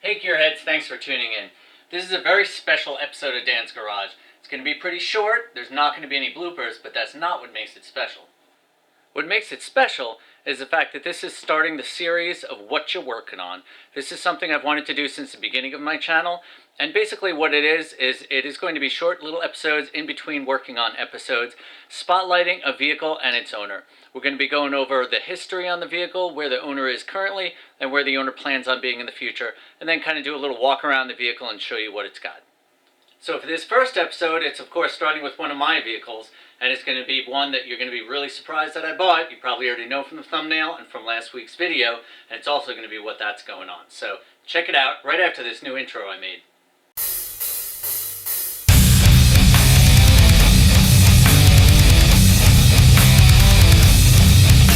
Hey Gearheads, thanks for tuning in. This is a very special episode of Dan's Garage. It's going to be pretty short, there's not going to be any bloopers, but that's not what makes it special. What makes it special is the fact that this is starting the series of What Cha Workin on. This is something I've wanted to do since the beginning of my channel, and basically what it is going to be short little episodes in between working on episodes, spotlighting a vehicle and its owner. We're going to be going over the history on the vehicle, where the owner is currently, and where the owner plans on being in the future, and then kind of do a little walk around the vehicle and show you what it's got. So for this first episode, it's of course starting with one of my vehicles, and it's going to be one that you're going to be really surprised that I bought. You probably already know from the thumbnail and from last week's video, and it's also going to be what that's going on. So check it out right after this new intro I made.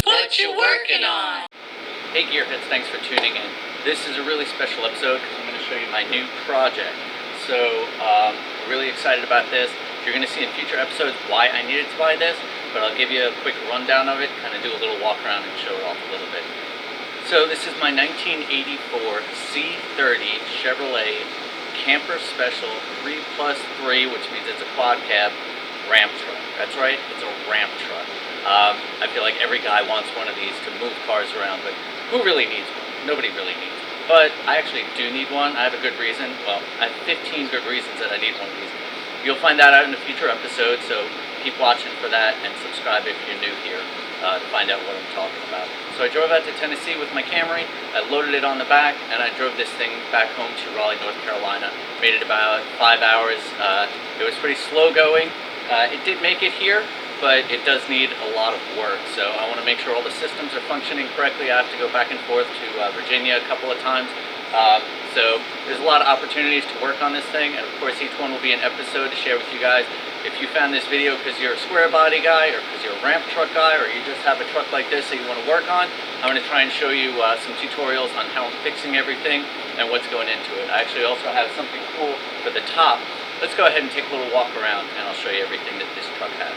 What you working on? Hey Gearheads, thanks for tuning in. This is a really special episode because I'm going to show you my new project. So I'm really excited about this. You're going to see in future episodes why I needed to buy this, but I'll give you a quick rundown of it, kind of do a little walk around and show it off a little bit. So this is my 1984 C30 Chevrolet Camper Special 3+3, which means it's a quad cab ramp truck. That's right, it's a ramp truck. I feel like every guy wants one of these to move cars around, but who really needs one? Nobody really needs one. But I actually do need one. I have a good reason. Well, I have 15 good reasons that I need one of these. You'll find that out in a future episode, so keep watching for that and subscribe if you're new here to find out what I'm talking about. So I drove out to Tennessee with my Camry, I loaded it on the back, and I drove this thing back home to Raleigh, North Carolina. Made it about 5 hours. It was pretty slow going. It did make it here, but it does need a lot of work. So I want to make sure all the systems are functioning correctly. I have to go back and forth to Virginia a couple of times. So there's a lot of opportunities to work on this thing, and of course each one will be an episode to share with you guys. If you found this video because you're a square body guy, or because you're a ramp truck guy, or you just have a truck like this that you want to work on, I'm going to try and show you some tutorials on how I'm fixing everything and what's going into it. I actually also have something cool for the top. Let's go ahead and take a little walk around and I'll show you everything that this truck has.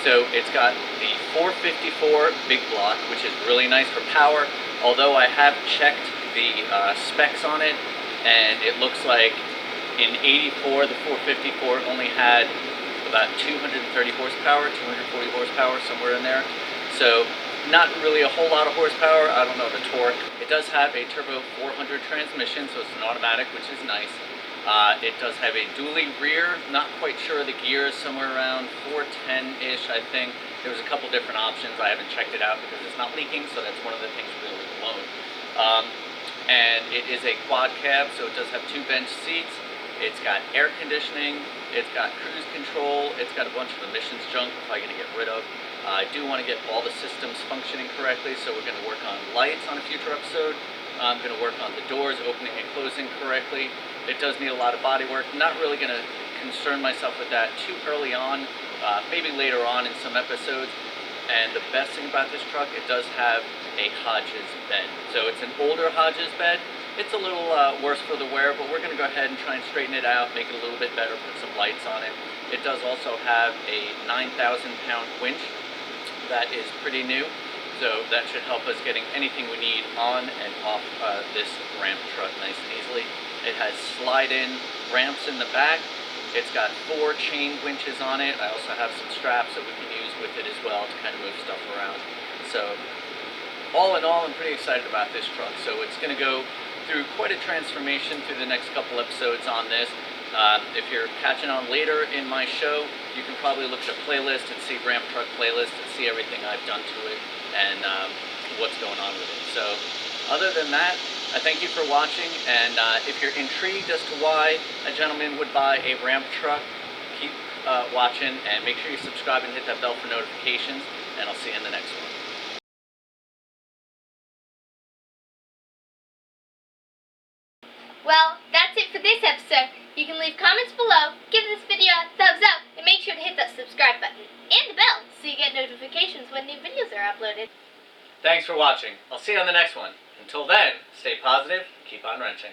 So it's got the 454 big block, which is really nice for power, although I have checked the specs on it, and it looks like in 84 the 454 only had about 230 horsepower, 240 horsepower, somewhere in there. So not really a whole lot of horsepower. I don't know the torque. It does have a turbo 400 transmission, so it's an automatic, which is nice. It does have a dually rear, not quite sure of the gears, somewhere around 410-ish, I think. There's a couple different options. I haven't checked it out because it's not leaking, so that's one of the things we'll leave alone. And it is a quad cab, so it does have 2 bench seats. It's got air conditioning, it's got cruise control, it's got a bunch of emissions junk we're probably going to get rid of. I do want to get all the systems functioning correctly, so we're going to work on lights on a future episode. I'm going to work on the doors opening and closing correctly. It does need a lot of body work. I'm not really going to concern myself with that too early on, maybe later on in some episodes. And the best thing about this truck, it does have a Hodges bed. So it's an older Hodges bed. It's a little worse for the wear, but we're going to go ahead and try and straighten it out, make it a little bit better, put some lights on it. It does also have a 9,000-pound winch that is pretty new. So that should help us getting anything we need on and off this ramp truck nice and easily. It has slide-in ramps in the back. It's got 4 chain winches on it. I also have some straps that we can use with it as well to kind of move stuff around. So all in all, I'm pretty excited about this truck. So it's going to go through quite a transformation through the next couple episodes on this. If you're catching on later in my show, you can probably look at a playlist and see ramp truck playlist and see everything I've done to it and what's going on with it. So other than that, I thank you for watching, and if you're intrigued as to why a gentleman would buy a ramp truck, keep watching and make sure you subscribe and hit that bell for notifications, and I'll see you in the next one. Well, that's it for this episode. You can leave comments below, give this video a thumbs up, and make sure to hit that subscribe button and the bell so you get notifications when new videos are uploaded. Thanks for watching. I'll see you on the next one. Until then, stay positive, keep on wrenching.